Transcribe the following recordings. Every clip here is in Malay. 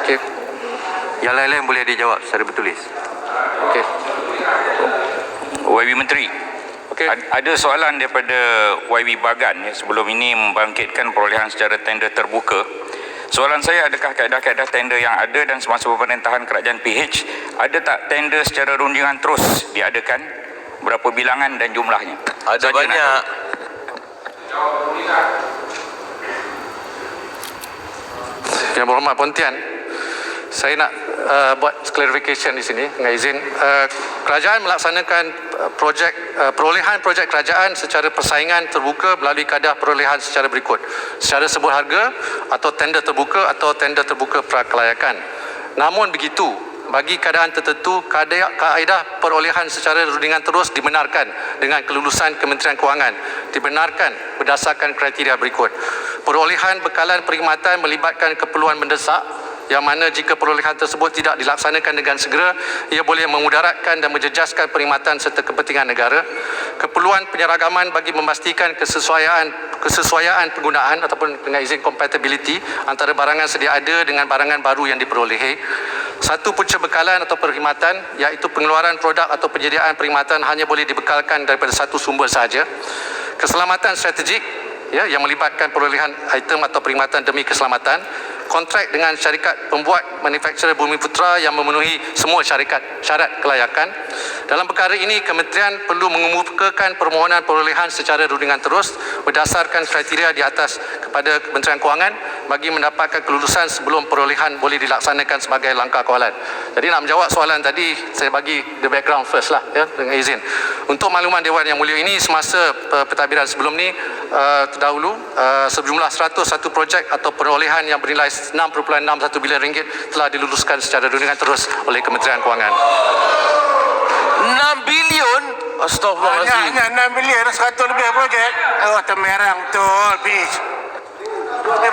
Okey. Yang lain-lain boleh dijawab secara bertulis. Okey. YB Menteri, Okey. ada soalan daripada YB Bagan sebelum ini membangkitkan perolehan secara tender terbuka. Soalan saya, adakah kaedah-kaedah tender yang ada dan semasa pemerintahan kerajaan PH, ada tak tender secara rundingan terus diadakan? Berapa bilangan dan jumlahnya? Ada banyak. Yang Berhormat Puan Tian, saya nak buat clarification di sini dengan izin. Kerajaan melaksanakan perolehan projek kerajaan secara persaingan terbuka melalui kaedah perolehan secara berikut: secara sebut harga atau tender terbuka atau tender terbuka prakelayakan. Namun begitu, bagi keadaan tertentu, kaedah perolehan secara rundingan terus dibenarkan dengan kelulusan Kementerian Kewangan, dibenarkan berdasarkan kriteria berikut. Perolehan bekalan perkhidmatan melibatkan keperluan mendesak, yang mana jika perolehan tersebut tidak dilaksanakan dengan segera, ia boleh memudaratkan dan menjejaskan perkhidmatan serta kepentingan negara. Keperluan penyeragaman bagi memastikan kesesuaian penggunaan ataupun dengan izin compatibility antara barangan sedia ada dengan barangan baru yang diperolehi. Satu punca bekalan atau perkhidmatan, iaitu pengeluaran produk atau penyediaan perkhidmatan hanya boleh dibekalkan daripada satu sumber sahaja. Keselamatan strategik, yang melibatkan perolehan item atau perkhidmatan demi keselamatan. Kontrak dengan syarikat pembuat manufakturer Bumiputra yang memenuhi semua syarat kelayakan. Dalam perkara ini, Kementerian perlu mengemukakan permohonan perolehan secara rundingan terus berdasarkan kriteria di atas kepada Kementerian Kewangan bagi mendapatkan kelulusan sebelum perolehan boleh dilaksanakan sebagai langkah kawalan. Jadi nak menjawab soalan tadi, saya bagi the background first lah, dengan izin. Untuk makluman Dewan Yang Mulia, ini semasa pentadbiran sebelum ni, terdahulu sejumlah 101 projek atau perolehan yang bernilai 6.61 bilion ringgit telah diluluskan secara rundingan terus oleh Kementerian Kewangan. 6 bilion? Astaghfirullahaladzim. Banyak 6 bilion, 100 lebih projek. Oh, temerang betul, Pij.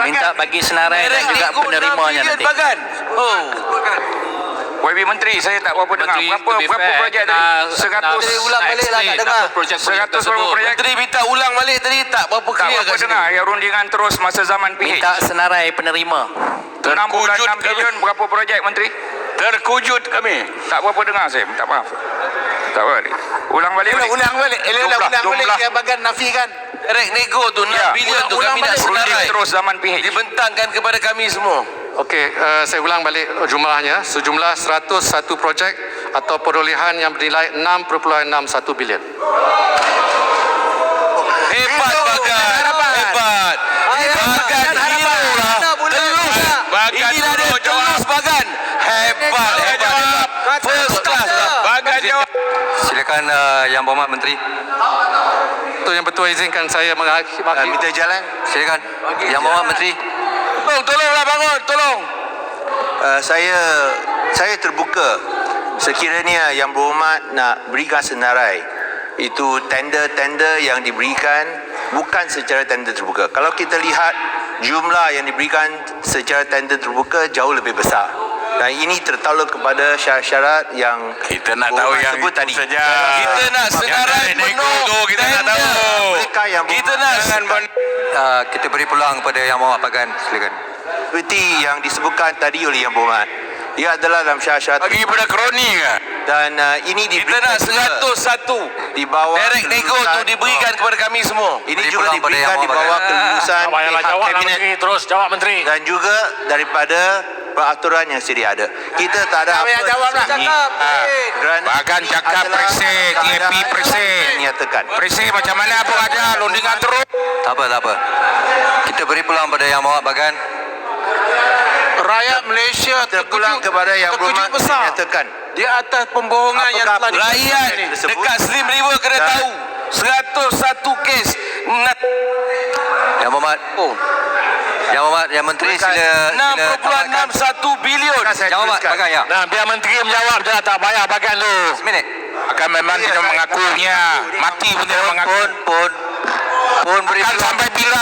Minta bagi senarai dan juga penerimanya nanti. Bagan. Oh. YB Menteri, saya tak berapa dengar. Berapa projek tadi? 100. Ulang balik lah, tak dengar. 100 berapa projek? Menteri minta ulang balik tadi, tak berapa Tak clear berapa kat sini. dengar yang rundingan terus masa zaman PH. Minta senarai penerima. 6.6 bilion berapa projek, Menteri? Terkujut kami. Tak berapa dengar saya, minta maaf. Tak apa. Ulang balik. Ulang balik. Ulang balik. Jumlah. Yang Bagan nafikan. Direct nego tu 6 bilion tu kami nak Runding senarai. terus zaman PH. Dibentangkan kepada kami semua. Okey, saya ulang balik jumlahnya. Sejumlah 101 projek atau perolehan yang bernilai 6.61 bilion. Hebat Bagan. Hebat. Bagan hero lah. Telus. Inilah dia telus Bagan. Hebat. First class lah. Bagan jawab. Silakan Yang Berhormat Menteri. Itu yang betul, izinkan saya mengakhiri. Minta jalan. Silakan. Yang Berhormat Menteri. Tolonglah bangun. Tolong. Saya terbuka sekiranya Yang Berhormat nak berikan senarai, itu tender-tender yang diberikan bukan secara tender terbuka. Kalau kita lihat jumlah yang diberikan secara tender terbuka jauh lebih besar, dan ini tertakluk kepada syarat-syarat yang Kita nak tahu yang sebut itu tadi. saja. Kita nak senarai penuh. Kita nak tahu. Mereka yang Kita nak Kita beri peluang kepada Yang Berhormat Bagan. Silakan. seperti yang disebutkan tadi oleh Yang Berhormat, ia adalah dalam syarat-syarat bagi pada kroni ke? dan ini Kita diberikan nak juga 101. di bawah Direct nego tu diberikan kepada kami semua. Ini Beri juga peluang pada diberikan Yang di bawah Berhormat kelulusan Payahlah pihak jawab lah, kabinet Menteri. Terus jawab, Menteri. dan juga daripada peraturan yang sedia ada. Kita tak ada Kami yang jawab lah. kerana Bagan cakap adalah presik, KP presik. nyatakan. Presik macam mana pun ada rundingan terus. Tak apa. Kita beri peluang pada Yang Berhormat Bagan. Rakyat Malaysia Terpulang kepada Yang Berhormat besar menyatakan di atas pembohongan yang Apakah telah Rakyat tersebut? dekat Slim River kena Dan- tahu 101 kes. Yang Berhormat. Yang Berhormat, Yang Menteri sila 6.61 bilion. Saya Yang Berhormat teruskan. Bagan ya. Nah, biar Menteri menjawab je lah, tak payah Bagan lu. Seminit. Akan memang tidak mengakunya. Mati pun tidak mengaku. Pun beri Akan peluang. sampai bila.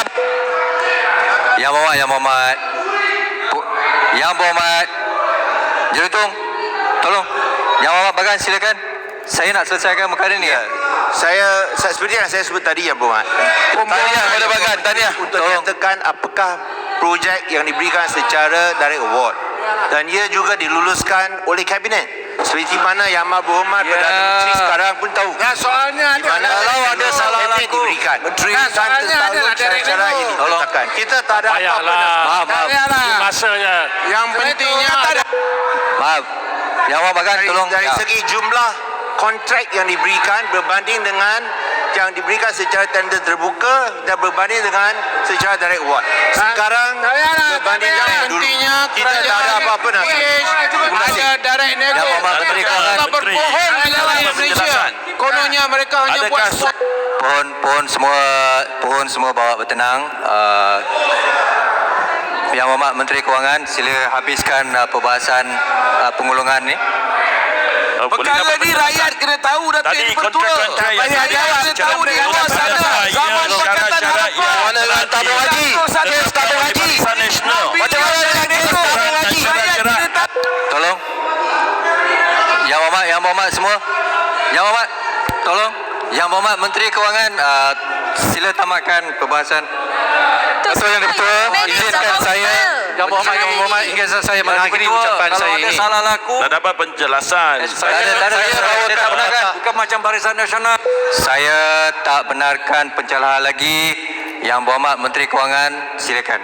Yang Berhormat. Yang Berhormat. Jerutung. Tolong. Yang Berhormat Bagan silakan. Saya nak selesaikan perkara ni. Ya. Saya seperti yang saya sebut tadi Yang Berhormat. Tahniah kepada Bagan. Tahniah. Untuk menyatakan apakah projek yang diberikan secara direct award dan ia juga diluluskan oleh kabinet seperti mana Yang Amat Berhormat Perdana Menteri sekarang pun tahu. Nah, soalnya ada. Di mana Kalau ada salah laku diberikan. Menteri Nah, soalnya ada lah direct cara award. ini diletakkan. Kita tak ada apa-apa. Maaf. Masanya. Yang pentingnya ada. Maaf. Yang awak bagan tolong. Dari segi jumlah kontrak yang diberikan berbanding dengan yang diberikan secara tender terbuka dan berbanding dengan secara direct award. Sekarang berbanding dengan dulu kita tak ada apa-apa nak. Ada direct nego. Yang Amat Menteri Kewangan. Kalau berbohong dalam Malaysia. Kononnya mereka hanya buat Pohon semua bawa bertenang. Yang Amat Menteri Kewangan, sila habiskan perbahasan pengulungan ni. Perkara ni rakyat kena tahu Datuk Tadi Yang Pertua. kontrak-kontrak yang Rakyat kena tahu di luar sana. Zaman Pakatan Harapan. Mana dengan tabung haji? Kes tabung haji. Macam mana dengan nego tabung haji? Rakyat kena tahu. Tolong. Yang Berhormat semua. Yang Berhormat, tolong. Yang Berhormat Menteri Kewangan, sila tamatkan perbahasan. Datuk Yang Dipertua, izinkan saya Yang Berhormat izinkan saya mengakhiri ucapan saya ini. Salah laku. Tak dapat penjelasan. Saya tak benarkan. Bukan macam Barisan Nasional. Saya tak benarkan pencerahan lagi. Yang Berhormat Menteri Kewangan, silakan.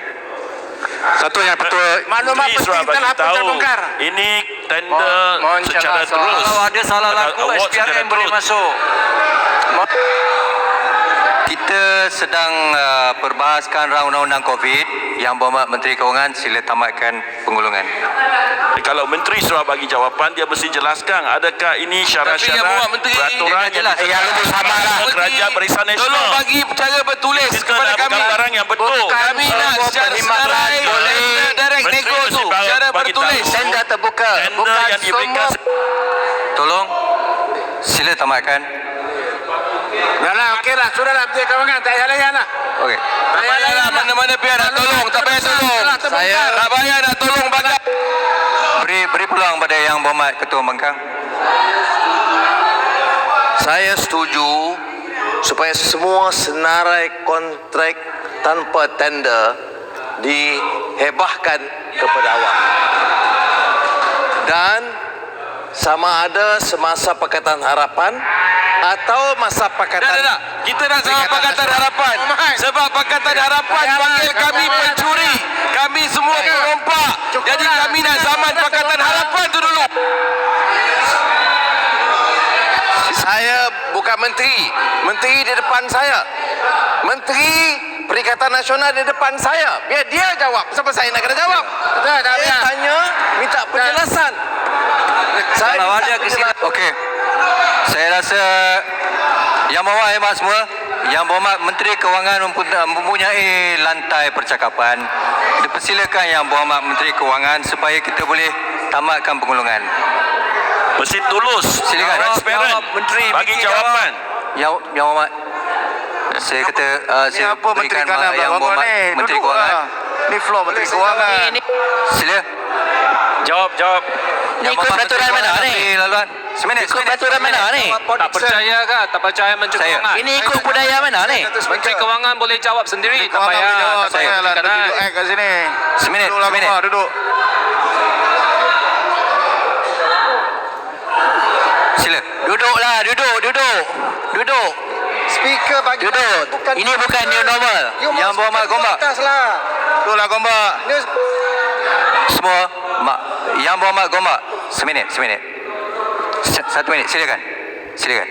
Datuk Yang Dipertua, Maklumat Menteri sudah penting bagi telah pun tahu terbongkar. ini tender Mohon secara jangan terus. Kalau ada salah laku, Award secara SPRM boleh terus. masuk. Kita sedang perbahaskan rang undang-undang COVID. Yang Berhormat Menteri Kewangan, sila tamatkan pengulungan. Kalau menteri sudah bagi jawapan, dia mesti jelaskan adakah ini Yang syarat-syarat Berhormat Menteri, peraturan dia jelas. yang Yang lebih sabarlah. kerajaan Barisan Tolong Nasional. bagi cara bertulis Kita kepada nak kami. barang yang betul. Kami nak secara senarai direct Menteri nego mesti tu. Cara bagi bertulis. tahu. Tender terbuka. Tender yang diberikan Tolong, sila tamatkan. Yalah, okeylah. Sudahlah, Menteri Kewangan. Tak payah layan lah. Okey. Tak payahlah mana-mana biar nak tolong. Tak payah tolong. Tak payah nak tolong bagai. Beri peluang pada Yang Berhormat Ketua Bangkang. Saya setuju supaya semua senarai kontrak tanpa tender dihebahkan kepada awam. Dan sama ada semasa Pakatan Harapan atau masa Pakatan Tak. Kita nak sama Pakatan Harapan. Sebab Pakatan Harapan panggil kami pencuri. Kami semua perompak. Jadi kami nak zaman Pakatan Harapan tu dulu. Saya bukan menteri. Menteri di depan saya. Menteri Perikatan Nasional di depan saya. Biar dia jawab. Sebab saya nak kena jawab. Saya tanya, minta penjelasan. Saya Kalau minta ada penjelasan. Okey. Saya rasa Yang Berhormat hebat semua. Yang Berhormat Menteri Kewangan mempunyai lantai percakapan. Dipersilakan Yang Berhormat Menteri Kewangan supaya kita boleh tamatkan pengulungan. mesti tulus, Silakan. transparan, Menteri bagi jawapan. Yang Berhormat, saya kata saya Apa Menteri berikan Kanan Yang Berhormat Menteri Kewangan. Ni floor Menteri Kewangan. Sila. Jawab. Yang ikut Berhormat peraturan Menteri mana Kewangan, ni? Menteri Laluan. Seminit. Ikut peraturan mana ni? tak percaya ke? Tak percaya Menteri Saya. Kewangan? Ini ikut budaya mana ni? Menteri Kewangan boleh jawab sendiri. Tak payah. Tak payah lah. berikan, kan? Duduk kat sini. Seminit. Duduklah Seminit. Kumar, duduk. Sila. Duduklah, duduk. Speaker bagi Duduk. Ini bukan new normal. Yang Berhormat Gombak. Ataslah. Duduklah Gombak. Semua Yang Berhormat Gombak. Seminit. 1 minit. Silakan. Terima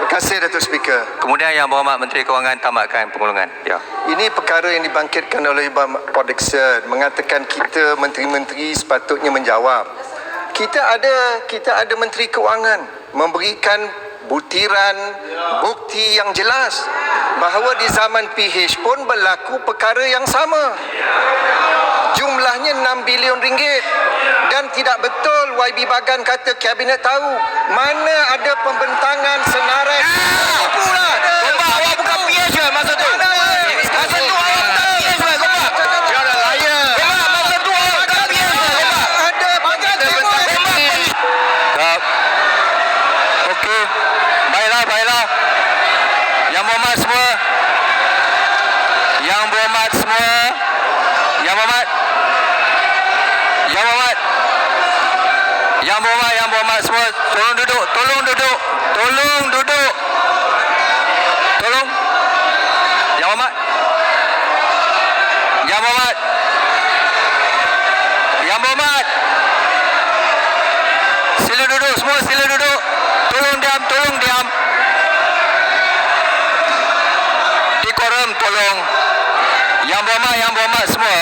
kasih Datuk Speaker. Kemudian Yang Berhormat Menteri Kewangan tamatkan pengulungan. Ya. Ini perkara yang dibangkitkan oleh Ibu Port Dickson mengatakan kita menteri-menteri sepatutnya menjawab. Kita ada Menteri Kewangan memberikan butiran bukti yang jelas bahawa di zaman PH pun berlaku perkara yang sama. Jumlahnya 6 bilion ringgit dan tidak betul YB Bagan kata kabinet tahu. Mana ada pembentangan senarai. Apalah. Gombak awak bukan PH ke masa tu? Masa tu awak bukan PH ke Gombak? Jangan layan. Gombak masa tu awak bukan PH ke Gombak? Ada Kap. Okey. Baiklah. Yang Berhormat semua. Yang Yang berhormat semua, tolong duduk. Tolong. Yang berhormat. Sila duduk semua, sila duduk. Tolong diam. Dekorum, tolong. Yang berhormat semua.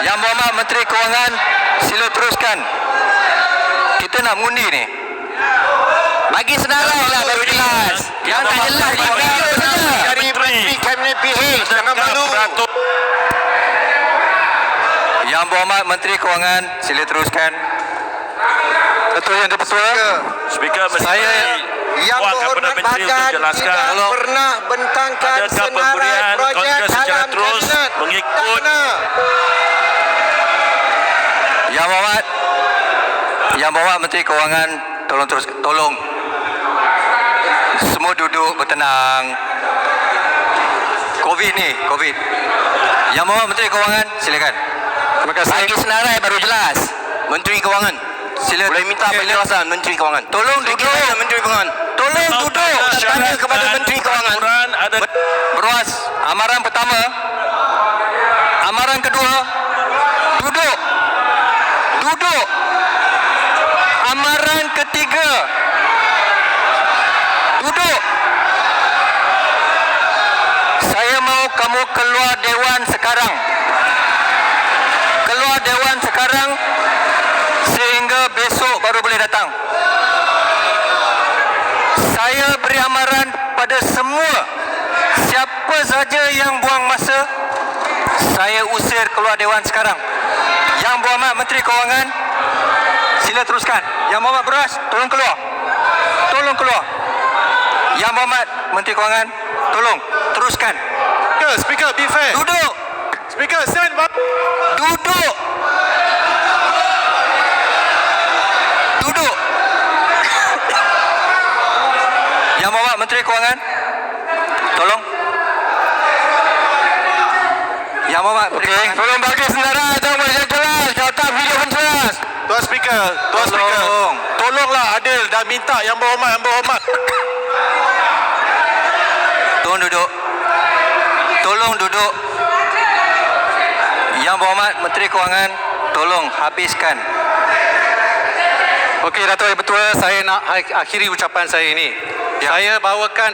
Yang berhormat Menteri Kewangan, sila teruskan. Kita nak mengundi ni. Bagi senarai lah baru jelas. Yang tak jelas dari Menteri Kabinet PH. Jangan malu. Yang berhormat Menteri Kewangan, sila teruskan. Ketua Yang di-Pertua. Speaker Saya yang berhormat bagan tidak pernah bentangkan senarai projek dalam terus kabinet. mengikut Yang berhormat Menteri Kewangan, tolong. Semua duduk bertenang. Covid. Yang berhormat Menteri Kewangan, silakan. Terima kasih. Bagi senarai baru jelas. Menteri Kewangan. Sila Boleh minta penjelasan Menteri Kewangan. Tolong duduk. Menteri Kewangan. Tolong duduk. Tanya kepada Menteri Kewangan. Berwas, amaran pertama. Amaran kedua. Duduk. Amaran ketiga. Duduk. Saya mau kamu keluar dewan sekarang. Sehingga besok baru boleh datang. Saya beri amaran pada semua, siapa saja yang buang masa, saya usir keluar dewan sekarang. Yang berhormat Menteri Kewangan, sila teruskan. Yang berhormat Beras, tolong keluar. Yang berhormat Menteri Kewangan, tolong teruskan. Speaker, be fair. Duduk. Speaker, stand back. Duduk. Yang berhormat Menteri Kewangan, tolong. Yang berhormat Menteri Kewangan, tolong bagi senarai atau boleh jelas. Jawatan video penjelas. Tuan Speaker. Tolonglah adil dan minta yang berhormat. Tolong duduk. Yang berhormat Menteri Kewangan, tolong habiskan. Okey, Dato' Yang Bertua, saya nak akhiri ucapan saya ini. Saya bawakan